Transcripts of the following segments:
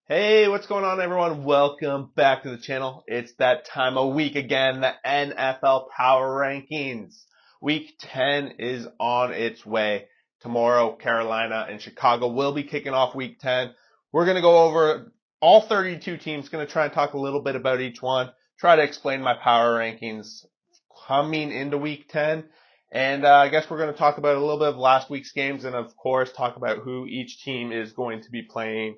Hey, what's going on, everyone? Welcome back to the channel. It's that time of week again, the NFL Power Rankings. Week 10 is on its way. Tomorrow, Carolina and Chicago will be kicking off week 10. We're going to go over all 32 teams, going to try and talk a little bit about each one, try to explain my power rankings coming into week 10. And I guess we're going to talk about a little bit of last week's games and, of course, talk about who each team is going to be playing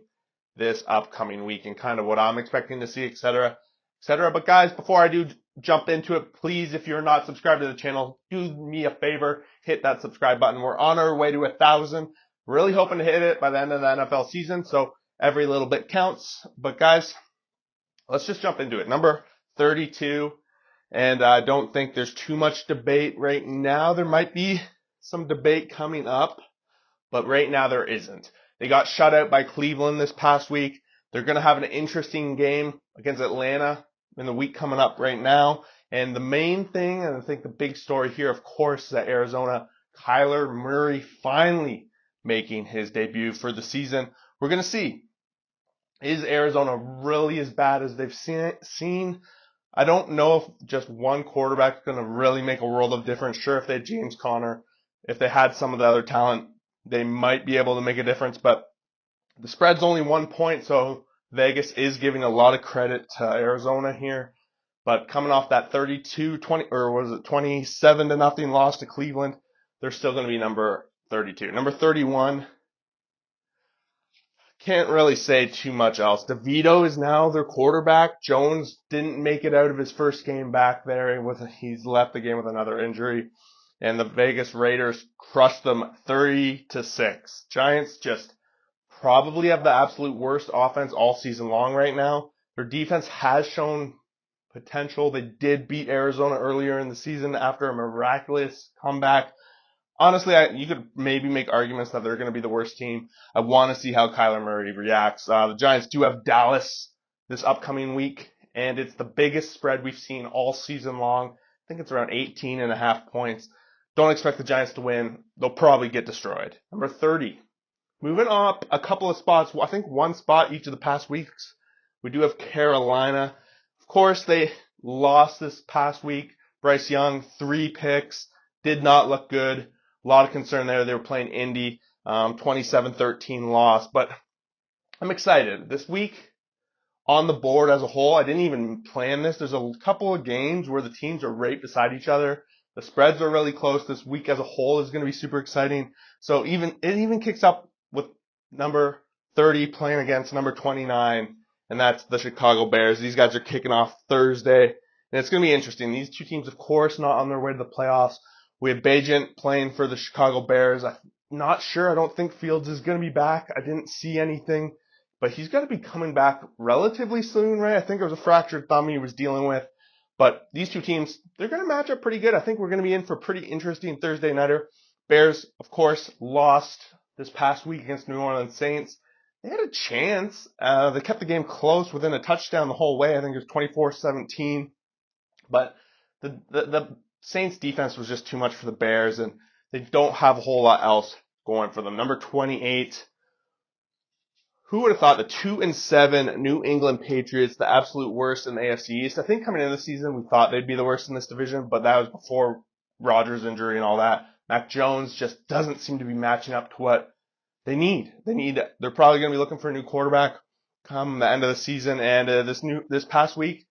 this upcoming week and kind of what I'm expecting to see, etc., etc. But guys, before I do jump into it, please, if you're not subscribed to the channel, do me a favor, hit that subscribe button. We're on our way to 1,000. Really hoping to hit it by the end of the NFL season, so every little bit counts. But guys, let's just jump into it. Number 32, and I don't think there's too much debate right now. There might be some debate coming up, but right now there isn't. They got shut out by Cleveland this past week. They're going to have an interesting game against Atlanta in the week coming up right now. And the main thing, and I think the big story here, of course, is that Arizona, Kyler Murray finally making his debut for the season. We're going to see, is Arizona really as bad as they've seen? I don't know if just one quarterback is going to really make a world of difference. Sure, if they had James Conner, if they had some of the other talent, they might be able to make a difference, but the spread's only 1 point, so Vegas is giving a lot of credit to Arizona here. But coming off that 32-20, or was it 27-0 loss to Cleveland, they're still going to be number 32. Number 31, can't really say too much else. DeVito is now their quarterback. Jones didn't make it out of his first game back there. He's left the game with another injury. And the Vegas Raiders crushed them 30-6. Giants just probably have the absolute worst offense all season long right now. Their defense has shown potential. They did beat Arizona earlier in the season after a miraculous comeback. Honestly, you could maybe make arguments that they're going to be the worst team. I want to see how Kyler Murray reacts. The Giants do have Dallas this upcoming week, and it's the biggest spread we've seen all season long. I think it's around 18.5 points. Don't expect the Giants to win. They'll probably get destroyed. Number 30. Moving up a couple of spots, I think one spot each of the past weeks. We do have Carolina. Of course, they lost this past week. Bryce Young, 3 picks, did not look good. A lot of concern there. They were playing Indy, 27-13 loss. But I'm excited. This week, on the board as a whole, I didn't even plan this. There's a couple of games where the teams are right beside each other. The spreads are really close. This week as a whole is going to be super exciting. So it even kicks up with number 30 playing against number 29, and that's the Chicago Bears. These guys are kicking off Thursday, and it's going to be interesting. These two teams, of course, not on their way to the playoffs. We have Bajent playing for the Chicago Bears. I'm not sure. I don't think Fields is going to be back. I didn't see anything, but he's going to be coming back relatively soon, right? I think it was a fractured thumb he was dealing with. But these two teams, they're going to match up pretty good. I think we're going to be in for a pretty interesting Thursday nighter. Bears, of course, lost this past week against New Orleans Saints. They had a chance. They kept the game close within a touchdown the whole way. I think it was 24-17. But the Saints defense was just too much for the Bears, and they don't have a whole lot else going for them. Number 28. Who would have thought the 2-7 New England Patriots, the absolute worst in the AFC East? I think coming into the season, we thought they'd be the worst in this division, but that was before Rodgers' injury and all that. Mac Jones just doesn't seem to be matching up to what they need. They're probably going to be looking for a new quarterback come the end of the season, and this past week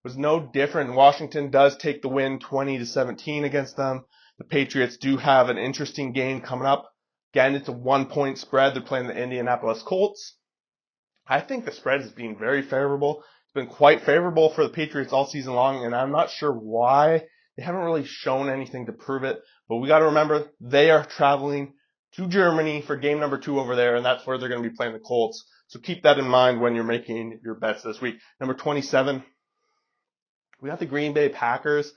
was no different. Washington does take the win 20-17 against them. The Patriots do have an interesting game coming up. Again, it's a 1-point spread. They're playing the Indianapolis Colts. I think the spread has been very favorable. It's been quite favorable for the Patriots all season long, and I'm not sure why. They haven't really shown anything to prove it, but we got to remember they are traveling to Germany for game number 2 over there, and that's where they're going to be playing the Colts. So keep that in mind when you're making your bets this week. Number 27, we got the Green Bay Packers.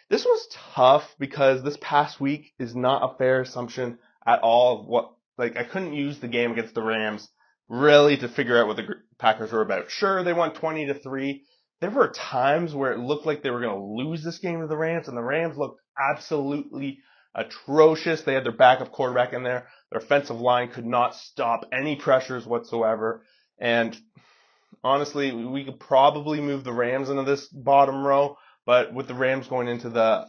This was tough because this past week is not a fair assumption at all. I couldn't use the game against the Rams really to figure out what the Packers were about. Sure, they won 20-3. There were times where it looked like they were going to lose this game to the Rams, and the Rams looked absolutely atrocious. They had their backup quarterback in there. Their offensive line could not stop any pressures whatsoever. And Honestly, we could probably move the Rams into this bottom row, but with the Rams going into the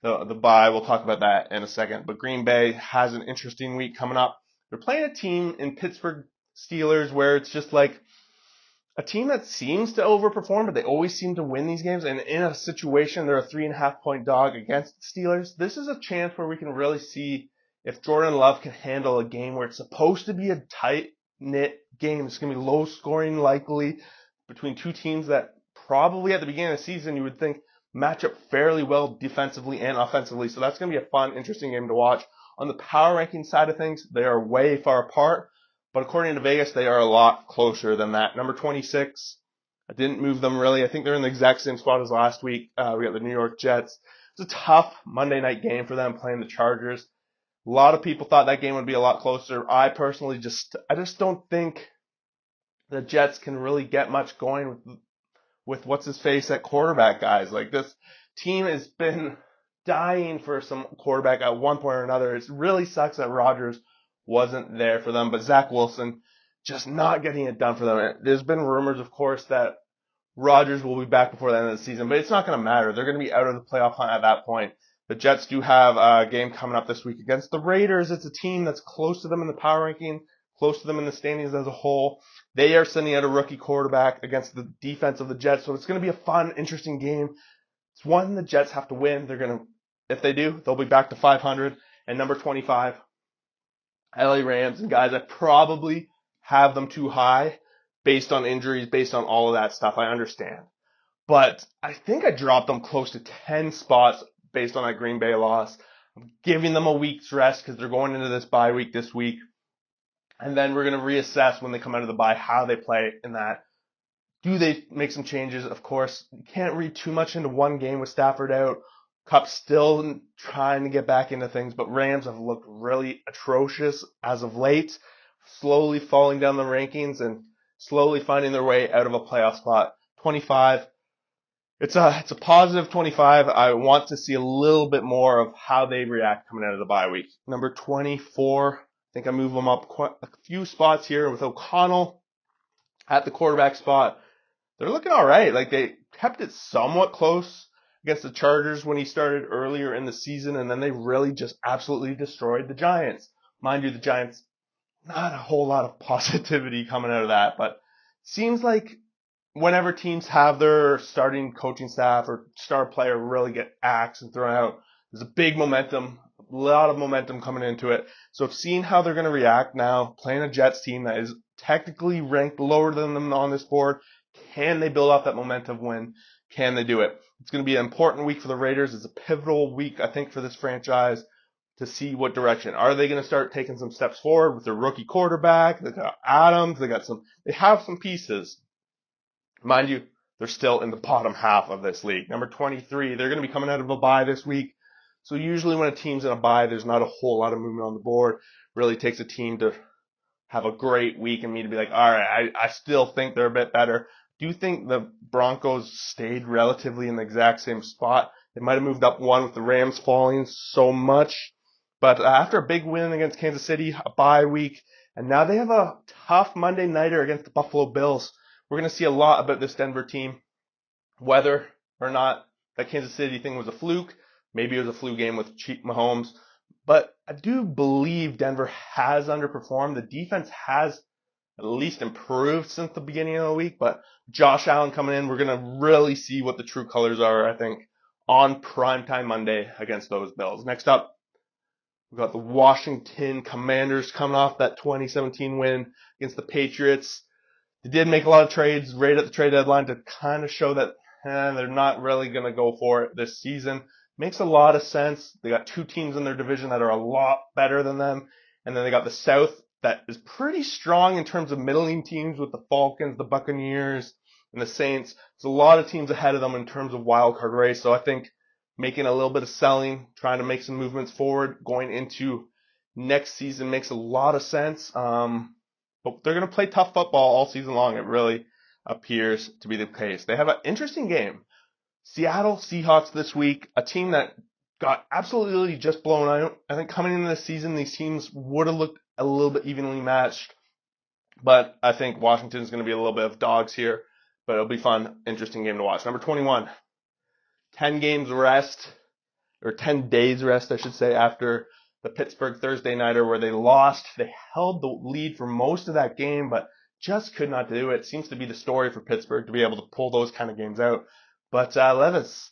bye, we'll talk about that in a second. But Green Bay has an interesting week coming up. They're playing a team in Pittsburgh Steelers where it's just like a team that seems to overperform, but they always seem to win these games. And in a situation, they're a 3.5 point dog against the Steelers. This is a chance where we can really see if Jordan Love can handle a game where it's supposed to be a tight knit game. It's going to be low scoring likely between two teams that probably at the beginning of the season you would think match up fairly well defensively and offensively. So that's going to be a fun, interesting game to watch. On the power ranking side of things, they are way far apart. But according to Vegas, they are a lot closer than that. Number 26, I didn't move them really. I think they're in the exact same spot as last week. We got the New York Jets. It's a tough Monday night game for them playing the Chargers. A lot of people thought that game would be a lot closer. I personally just don't think the Jets can really get much going with what's his face at quarterback, guys. Like, this team has been dying for some quarterback at one point or another. It really sucks that Rodgers wasn't there for them, but Zach Wilson just not getting it done for them. There's been rumors, of course, that Rodgers will be back before the end of the season, but it's not going to matter. They're going to be out of the playoff hunt at that point. The Jets do have a game coming up this week against the Raiders. It's a team that's close to them in the power ranking, close to them in the standings as a whole. They are sending out a rookie quarterback against the defense of the Jets, so it's going to be a fun, interesting game. It's one the Jets have to win. If they do, they'll be back to 500. And number 25, LA Rams. And guys, I probably have them too high based on injuries, based on all of that stuff. I understand. But I think I dropped them close to 10 spots based on that Green Bay loss. I'm giving them a week's rest because they're going into this bye week this week. And then we're going to reassess when they come out of the bye how they play in that. Do they make some changes? Of course, you can't read too much into one game with Stafford out. Kupp still trying to get back into things, but Rams have looked really atrocious as of late, slowly falling down the rankings and slowly finding their way out of a playoff spot. 25. It's a positive 25. I want to see a little bit more of how they react coming out of the bye week. Number 24. I think I move them up quite a few spots here with O'Connell at the quarterback spot. They're looking all right. Like, they kept it somewhat close against the Chargers when he started earlier in the season, and then they really just absolutely destroyed the Giants. Mind you, the Giants, not a whole lot of positivity coming out of that, but seems like whenever teams have their starting coaching staff or star player really get axed and thrown out, there's a big momentum, a lot of momentum coming into it. So seeing how they're going to react now, playing a Jets team that is technically ranked lower than them on this board, can they build off that momentum win? Can they do it? It's going to be an important week for the Raiders. It's a pivotal week, I think, for this franchise to see what direction. Are they going to start taking some steps forward with their rookie quarterback? They got Adams. They have some pieces. Mind you, they're still in the bottom half of this league. Number 23, they're going to be coming out of a bye this week. So usually when a team's in a bye, there's not a whole lot of movement on the board. It really takes a team to have a great week and me to be like, all right, I still think they're a bit better. Do you think the Broncos stayed relatively in the exact same spot? They might have moved up one with the Rams falling so much. But after a big win against Kansas City, a bye week, and now they have a tough Monday nighter against the Buffalo Bills. We're going to see a lot about this Denver team. Whether or not that Kansas City thing was a fluke, maybe it was a fluke game with cheap Mahomes. But I do believe Denver has underperformed. The defense has at least improved since the beginning of the week. But Josh Allen coming in, we're going to really see what the true colors are, I think, on primetime Monday against those Bills. Next up, we've got the Washington Commanders coming off that 2017 win against the Patriots. They did make a lot of trades right at the trade deadline to kind of show that they're not really going to go for it this season. Makes a lot of sense. They got two teams in their division that are a lot better than them. And then they got the South that is pretty strong in terms of middling teams with the Falcons, the Buccaneers, and the Saints. There's a lot of teams ahead of them in terms of wild card race. So I think making a little bit of selling, trying to make some movements forward going into next season makes a lot of sense. But they're going to play tough football all season long. It really appears to be the case. They have an interesting game. Seattle Seahawks this week, a team that got absolutely just blown out. I think coming into the season, these teams would have looked a little bit evenly matched. But I think Washington's going to be a little bit of dogs here, but it'll be fun, interesting game to watch. Number 21, 10 games rest, or 10 days rest, I should say, after the Pittsburgh Thursday nighter where they lost. They held the lead for most of that game, but just could not do it. Seems to be the story for Pittsburgh to be able to pull those kind of games out. But Levis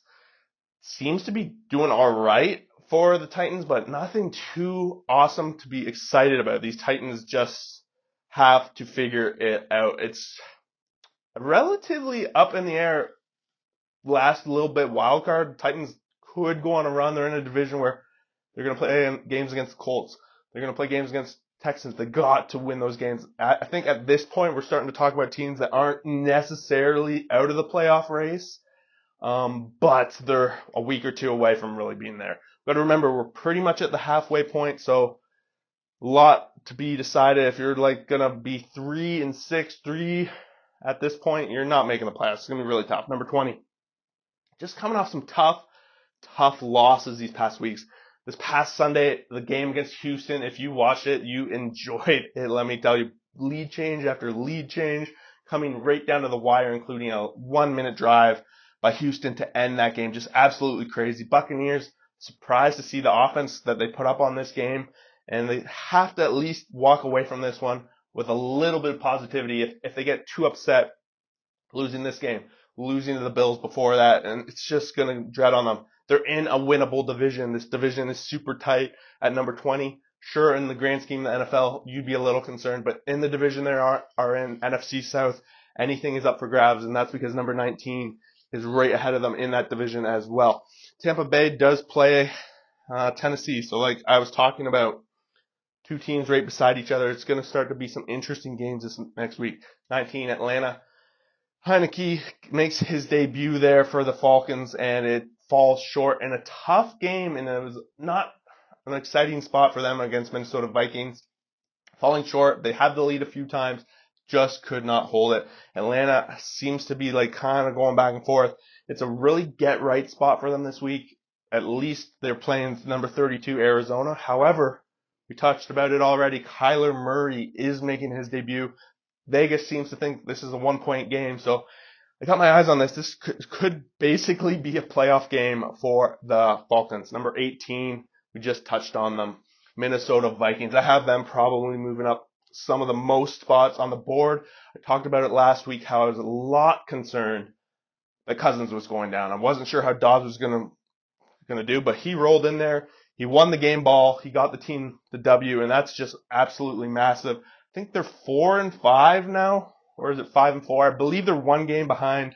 seems to be doing all right for the Titans, but nothing too awesome to be excited about. These Titans just have to figure it out. It's relatively up in the air last little bit wild card. Titans could go on a run. They're in a division where they're going to play games against the Colts. They're going to play games against Texans. They got to win those games. I think at this point we're starting to talk about teams that aren't necessarily out of the playoff race, but they're a week or two away from really being there. But remember, we're pretty much at the halfway point, so a lot to be decided. If you're like going to be 3-6, at this point, you're not making the playoffs. It's going to be really tough. Number 20. Just coming off some tough losses these past weeks. This past Sunday, the game against Houston, if you watched it, you enjoyed it, let me tell you. Lead change after lead change, coming right down to the wire, including a 1-minute drive by Houston to end that game. Just absolutely crazy. Buccaneers, surprised to see the offense that they put up on this game, and they have to at least walk away from this one with a little bit of positivity. If they get too upset losing this game, losing to the Bills before that, and it's just going to dread on them. They're in a winnable division. This division is super tight at number 20. Sure, in the grand scheme of the NFL, you'd be a little concerned, but in the division they are in NFC South, anything is up for grabs, and that's because number 19 is right ahead of them in that division as well. Tampa Bay does play Tennessee, so like I was talking about, two teams right beside each other. It's going to start to be some interesting games this next week. 19, Atlanta. Heineke makes his debut there for the Falcons, and it falls short in a tough game, and it was not an exciting spot for them against Minnesota Vikings. Falling short, they had the lead a few times, just could not hold it. Atlanta seems to be like kind of going back and forth. It's a really get-right spot for them this week. At least they're playing number 32 Arizona. However, we touched about it already. Kyler Murray is making his debut. Vegas seems to think this is a 1-point game, so I got my eyes on this. This could basically be a playoff game for the Falcons. Number 18, we just touched on them. Minnesota Vikings. I have them probably moving up some of the most spots on the board. I talked about it last week how I was a lot concerned that Cousins was going down. I wasn't sure how Dobbs was going to do, but he rolled in there. He won the game ball. He got the team the W, and that's just absolutely massive. I think they're 4-5 now, or is it 5-4? I believe they're one game behind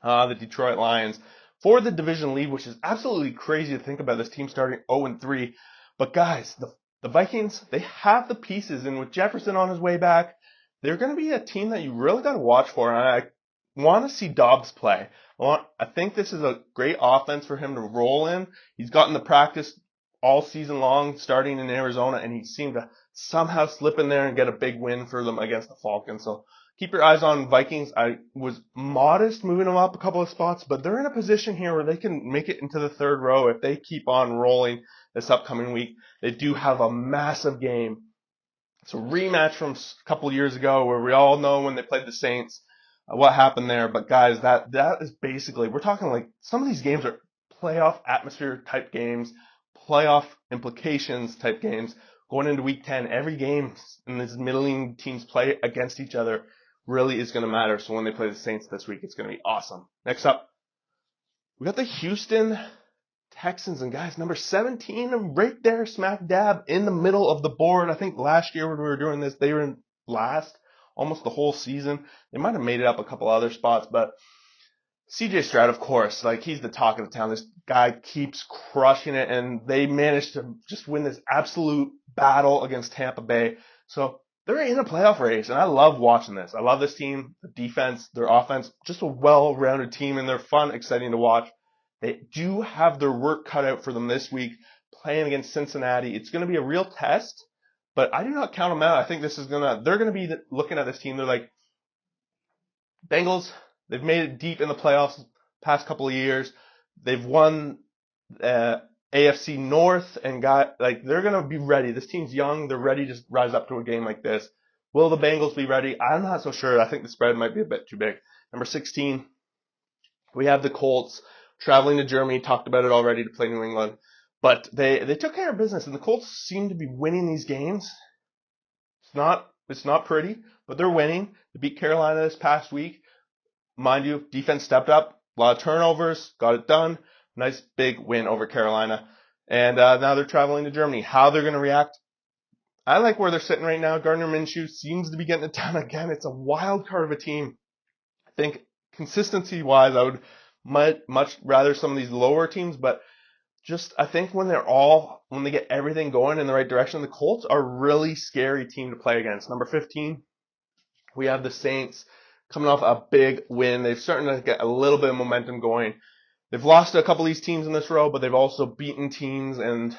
the Detroit Lions for the division lead, which is absolutely crazy to think about this team starting 0-3. But guys, the Vikings, they have the pieces, and with Jefferson on his way back, they're going to be a team that you really got to watch for. And I want to see Dobbs play. I think this is a great offense for him to roll in. He's gotten the practice all season long, starting in Arizona, and he seemed to somehow slip in there and get a big win for them against the Falcons. So keep your eyes on Vikings. I was modest moving them up a couple of spots, but they're in a position here where they can make it into the third row if they keep on rolling this upcoming week. They do have a massive game. It's a rematch from a couple of years ago where we all know when they played the Saints what happened there. But guys, that is basically, we're talking like some of these games are playoff atmosphere type games, playoff implications type games. Going into week 10, every game in these middling teams play against each other really is going to matter. So when they play the Saints this week, it's going to be awesome. Next up, we got the Houston Texans, and guys, number 17, right there, smack dab in the middle of the board. I think last year when we were doing this, they were in last almost the whole season. They might have made it up a couple other spots, but CJ Stroud, of course, like he's the talk of the town. This guy keeps crushing it, and they managed to just win this absolute battle against Tampa Bay. So they're in a playoff race, and I love watching this. I love this team, the defense, their offense, just a well-rounded team, and they're fun, exciting to watch. They do have their work cut out for them this week, playing against Cincinnati. It's going to be a real test, but I do not count them out. I think they're going to be looking at this team. They're like, Bengals, they've made it deep in the playoffs past couple of years. They've won AFC North and they're going to be ready. This team's young. They're ready to rise up to a game like this. Will the Bengals be ready? I'm not so sure. I think the spread might be a bit too big. Number 16, we have the Colts traveling to Germany. Talked about it already to play New England. But they took care of business, and the Colts seem to be winning these games. It's not pretty, but they're winning. They beat Carolina this past week. Mind you, defense stepped up. A lot of turnovers. Got it done. Nice big win over Carolina. And now they're traveling to Germany. How they're going to react, I like where they're sitting right now. Gardner Minshew seems to be getting it done again. It's a wild card of a team. I think consistency-wise, I would much rather some of these lower teams, but just I think when they get everything going in the right direction, the Colts are a really scary team to play against. Number 15, we have the Saints coming off a big win. They've starting to get a little bit of momentum going. They've lost to a couple of these teams in this row, but they've also beaten teams, and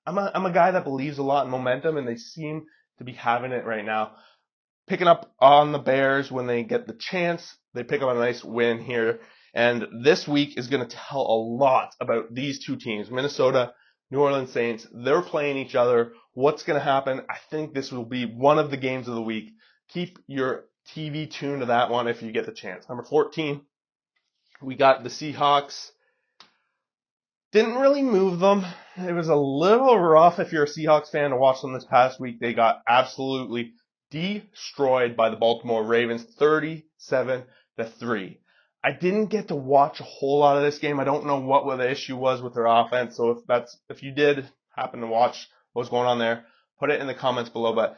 I'm a guy that believes a lot in momentum, and they seem to be having it right now. Picking up on the Bears when they get the chance. They pick up a nice win here. And this week is going to tell a lot about these two teams, Minnesota, New Orleans Saints. They're playing each other. What's going to happen? I think this will be one of the games of the week. Keep your TV tuned to that one if you get the chance. Number 14, we got the Seahawks. Didn't really move them. It was a little rough if you're a Seahawks fan to watch them this past week. They got absolutely destroyed by the Baltimore Ravens, 37-3. I didn't get to watch a whole lot of this game. I don't know what the issue was with their offense. So if you did happen to watch what was going on there, put it in the comments below. But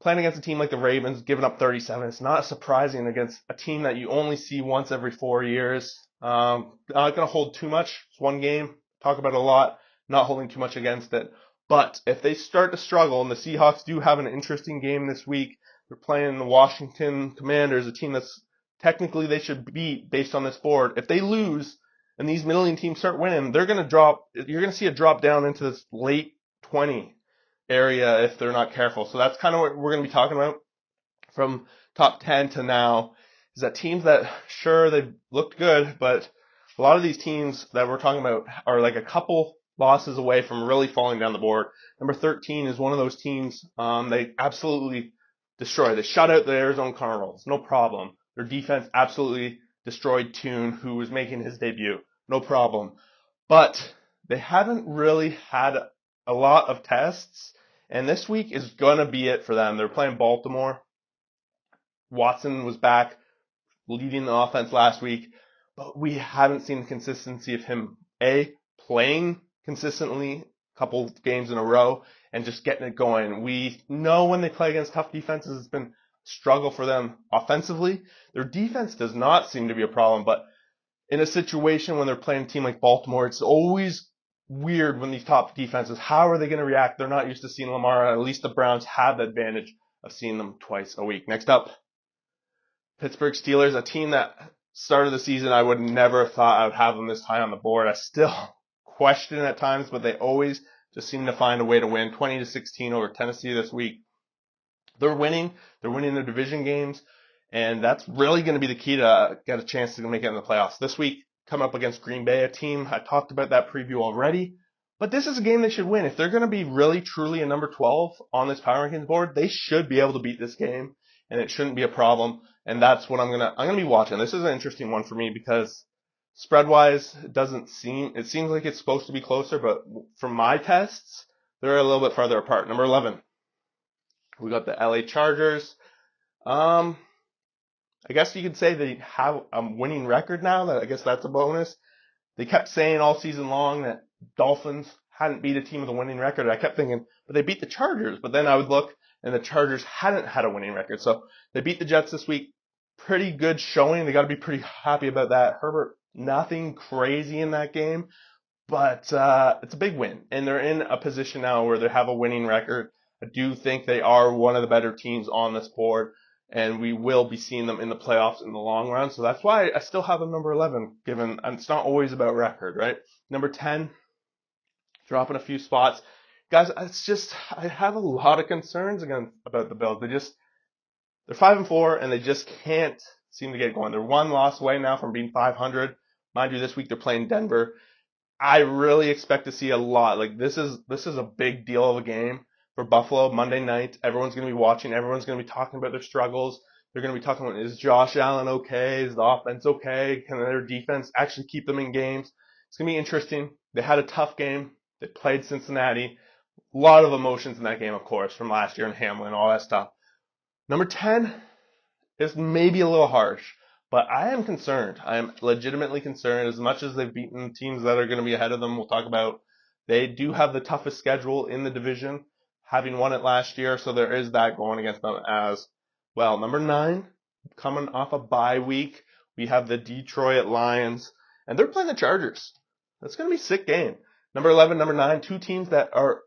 playing against a team like the Ravens, giving up 37, it's not surprising against a team that you only see once every 4 years. I'm not going to hold too much. It's one game. Talk about it a lot. Not holding too much against it. But if they start to struggle, and the Seahawks do have an interesting game this week, they're playing the Washington Commanders, a team that's technically they should beat based on this board. If they lose and these middling teams start winning, they're going to drop. You're going to see a drop down into this late 20 area if they're not careful. So that's kind of what we're going to be talking about from top 10 to now, is that teams that, sure, they've looked good, but a lot of these teams that we're talking about are like a couple losses away from really falling down the board. Number 13 is one of those teams they absolutely destroyed. They shut out the Arizona Cardinals, no problem. Their defense absolutely destroyed Tune, who was making his debut, no problem. But they haven't really had a lot of tests, and this week is going to be it for them. They're playing Baltimore. Watson was back leading the offense last week, but we haven't seen the consistency of him, playing consistently a couple games in a row and just getting it going. We know when they play against tough defenses, it's been a struggle for them offensively. Their defense does not seem to be a problem, but in a situation when they're playing a team like Baltimore, it's always weird when these top defenses, how are they going to react? They're not used to seeing Lamar. At least the Browns have the advantage of seeing them twice a week. Next up, Pittsburgh Steelers, a team that started the season, I would never have thought I would have them this high on the board. I still question at times, but they always just seem to find a way to win. 20-16 over Tennessee this week. They're winning. They're winning their division games, and that's really going to be the key to get a chance to make it in the playoffs. This week, come up against Green Bay, a team, I talked about that preview already, but this is a game they should win. If they're going to be really, truly a number 12 on this Power Rankings board, they should be able to beat this game, and it shouldn't be a problem. And that's what I'm gonna be watching. This is an interesting one for me because spread-wise, it seems like it's supposed to be closer, but from my tests, they're a little bit farther apart. Number 11, we got the LA Chargers. I guess you could say they have a winning record now. I guess that's a bonus. They kept saying all season long that Dolphins hadn't beat a team with a winning record. I kept thinking, but they beat the Chargers. But then I would look, and the Chargers hadn't had a winning record. So they beat the Jets this week. Pretty good showing. They got to be pretty happy about that. Herbert, nothing crazy in that game, but it's a big win. And they're in a position now where they have a winning record. I do think they are one of the better teams on this board, and we will be seeing them in the playoffs in the long run. So that's why I still have them number 11, given and it's not always about record, right? Number 10, dropping a few spots. Guys, I have a lot of concerns again about the Bills. They're 5-4, and they just can't seem to get going. They're one loss away now from being 500. Mind you, this week they're playing Denver. I really expect to see a lot. Like this is a big deal of a game for Buffalo Monday night. Everyone's going to be watching. Everyone's going to be talking about their struggles. They're going to be talking about, is Josh Allen okay? Is the offense okay? Can their defense actually keep them in games? It's going to be interesting. They had a tough game. They played Cincinnati. A lot of emotions in that game, of course, from last year in Hamlin, all that stuff. Number 10 is maybe a little harsh, but I am concerned. I am legitimately concerned. As much as they've beaten teams that are going to be ahead of them, we'll talk about, they do have the toughest schedule in the division, having won it last year, so there is that going against them as well. Number 9, coming off a bye week, we have the Detroit Lions, and they're playing the Chargers. That's going to be a sick game. Number 11, number 9, two teams that are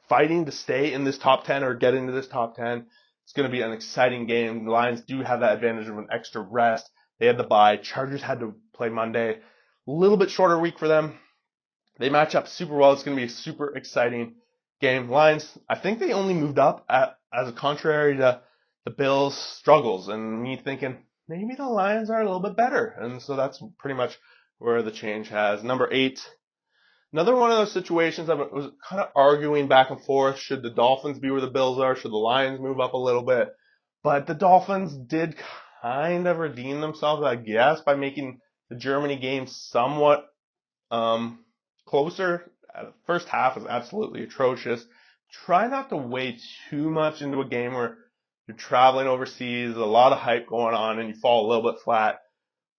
fighting to stay in this top 10 or get into this top 10. It's going to be an exciting game. The Lions do have that advantage of an extra rest. They had the bye. Chargers had to play Monday. A little bit shorter week for them. They match up super well. It's going to be a super exciting game. Lions, I think they only moved up as a contrary to the Bills' struggles. And me thinking, maybe the Lions are a little bit better. And so that's pretty much where the change has. Number 8. Another one of those situations I was kind of arguing back and forth. Should the Dolphins be where the Bills are? Should the Lions move up a little bit? But the Dolphins did kind of redeem themselves, I guess, by making the Germany game somewhat closer. The first half was absolutely atrocious. Try not to weigh too much into a game where you're traveling overseas, a lot of hype going on, and you fall a little bit flat.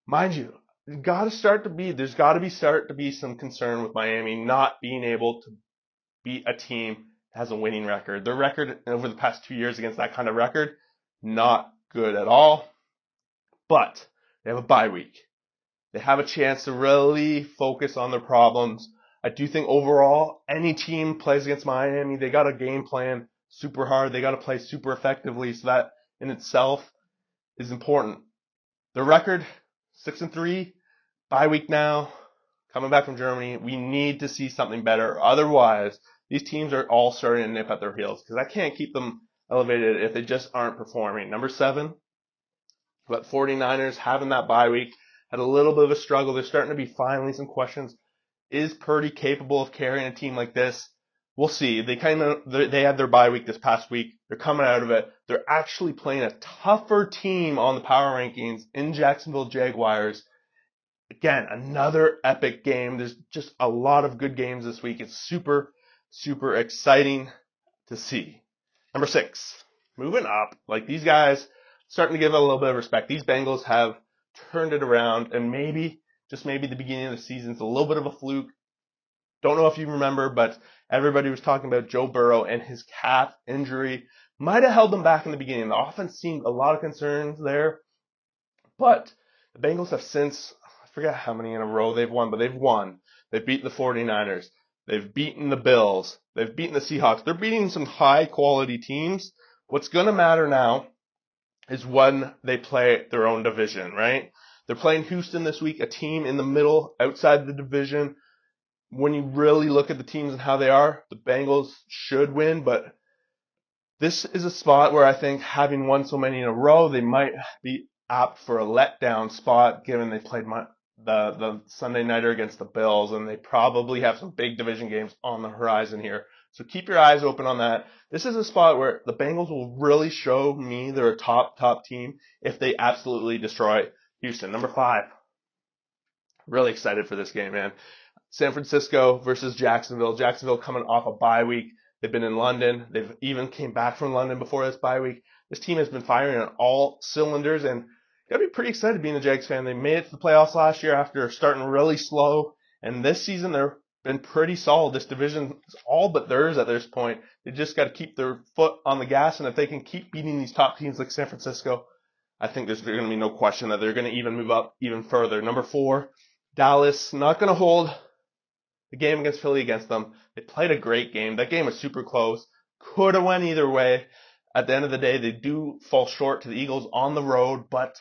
Mind you, there's got to start to be some concern with Miami not being able to beat a team that has a winning record. Their record over the past 2 years against that kind of record, not good at all. But they have a bye week. They have a chance to really focus on their problems. I do think overall, any team plays against Miami, they got a game plan super hard. They got to play super effectively. So that in itself is important. The record, 6-3. Bye week now, coming back from Germany. We need to see something better. Otherwise, these teams are all starting to nip at their heels because I can't keep them elevated if they just aren't performing. Number 7, but 49ers having that bye week had a little bit of a struggle. There's starting to be finally some questions. Is Purdy capable of carrying a team like this? We'll see. They had their bye week this past week. They're coming out of it. They're actually playing a tougher team on the power rankings in Jacksonville Jaguars. Again, another epic game. There's just a lot of good games this week. It's super, super exciting to see. Number 6, moving up. Like these guys, starting to give it a little bit of respect. These Bengals have turned it around, and maybe, just maybe the beginning of the season is a little bit of a fluke. Don't know if you remember, but everybody was talking about Joe Burrow and his calf injury. Might have held them back in the beginning. The offense seemed a lot of concerns there, but the Bengals have since, I forget how many in a row they've won, but they've won. They've beaten the 49ers. They've beaten the Bills. They've beaten the Seahawks. They're beating some high-quality teams. What's going to matter now is when they play their own division, right? They're playing Houston this week, a team in the middle, outside the division. When you really look at the teams and how they are, the Bengals should win, but this is a spot where I think having won so many in a row, they might be apt for a letdown spot given they played the Sunday nighter against the Bills, and they probably have some big division games on the horizon here. So keep your eyes open on that. This is a spot where the Bengals will really show me they're a top team if they absolutely destroy Houston. Number 5. Really excited for this game, man. San Francisco versus Jacksonville. Jacksonville coming off a bye week. They've been in London. They've even came back from London before this bye week. This team has been firing on all cylinders, and you gotta be pretty excited being a Jags fan. They made it to the playoffs last year after starting really slow, and this season they've been pretty solid. This division is all but theirs at this point. They just got to keep their foot on the gas, and if they can keep beating these top teams like San Francisco, I think there's going to be no question that they're going to even move up even further. Number 4, Dallas, not going to hold the game against Philly against them. They played a great game. That game was super close. Could have went either way. At the end of the day, they do fall short to the Eagles on the road, but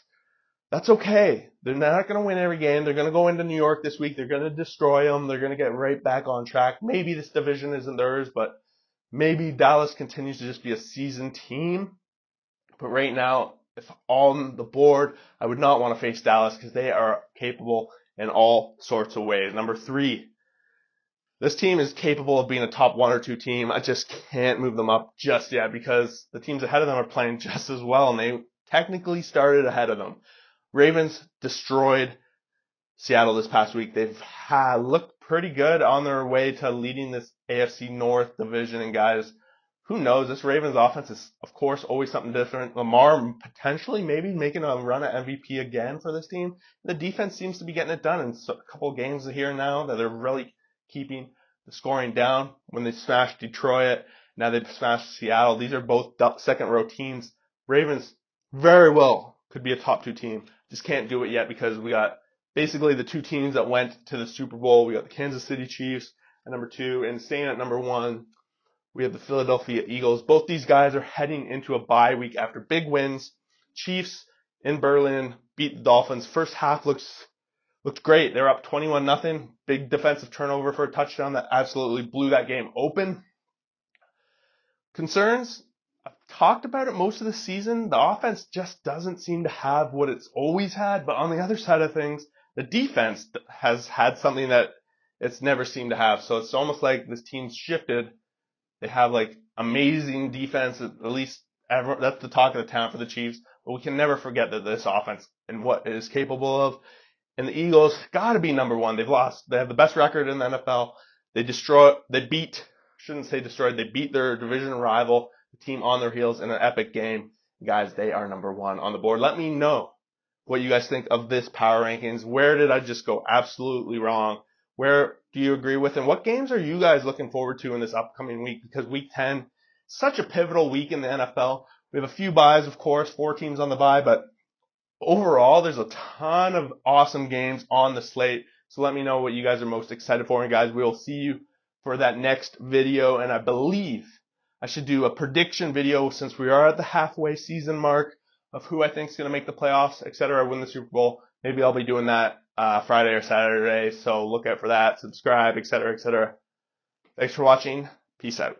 that's okay. They're not going to win every game. They're going to go into New York this week. They're going to destroy them. They're going to get right back on track. Maybe this division isn't theirs, but maybe Dallas continues to just be a seasoned team. But right now, if on the board, I would not want to face Dallas because they are capable in all sorts of ways. Number 3, This team is capable of being a top 1 or 2 team. I just can't move them up just yet because the teams ahead of them are playing just as well, and they technically started ahead of them. Ravens destroyed Seattle this past week. They've looked pretty good on their way to leading this AFC North division. And guys, who knows? This Ravens offense is, of course, always something different. Lamar potentially maybe making a run at MVP again for this team. The defense seems to be getting it done in a couple of games here now that they're really keeping the scoring down. When they smashed Detroit, now they've smashed Seattle. These are both second row teams. Ravens very well could be a top 2 team. Just can't do it yet because we got basically the 2 teams that went to the Super Bowl. We got the Kansas City Chiefs at number 2, and staying at number 1, we have the Philadelphia Eagles. Both these guys are heading into a bye week after big wins. Chiefs in Berlin beat the Dolphins. First half looked great. They're up 21-0. Big defensive turnover for a touchdown that absolutely blew that game open. Concerns? I've talked about it most of the season. The offense just doesn't seem to have what it's always had. But on the other side of things, the defense has had something that it's never seemed to have. So it's almost like this team's shifted. They have like amazing defense, at least that's the talk of the town for the Chiefs. But we can never forget that this offense and what it is capable of. And the Eagles got to be number 1. They have the best record in the NFL. They beat their division rival, the team on their heels in an epic game. Guys, they are number 1 on the board. Let me know what you guys think of this power rankings. Where did I just go absolutely wrong? Where do you agree with? And what games are you guys looking forward to in this upcoming week? Because week 10, such a pivotal week in the NFL. We have a few byes, of course, 4 teams on the bye, but overall, there's a ton of awesome games on the slate. So let me know what you guys are most excited for. And guys, we'll see you for that next video. And I believe I should do a prediction video since we are at the halfway season mark of who I think is going to make the playoffs, etc., win the Super Bowl. Maybe I'll be doing that Friday or Saturday. So look out for that. Subscribe, etc., etc. Thanks for watching. Peace out.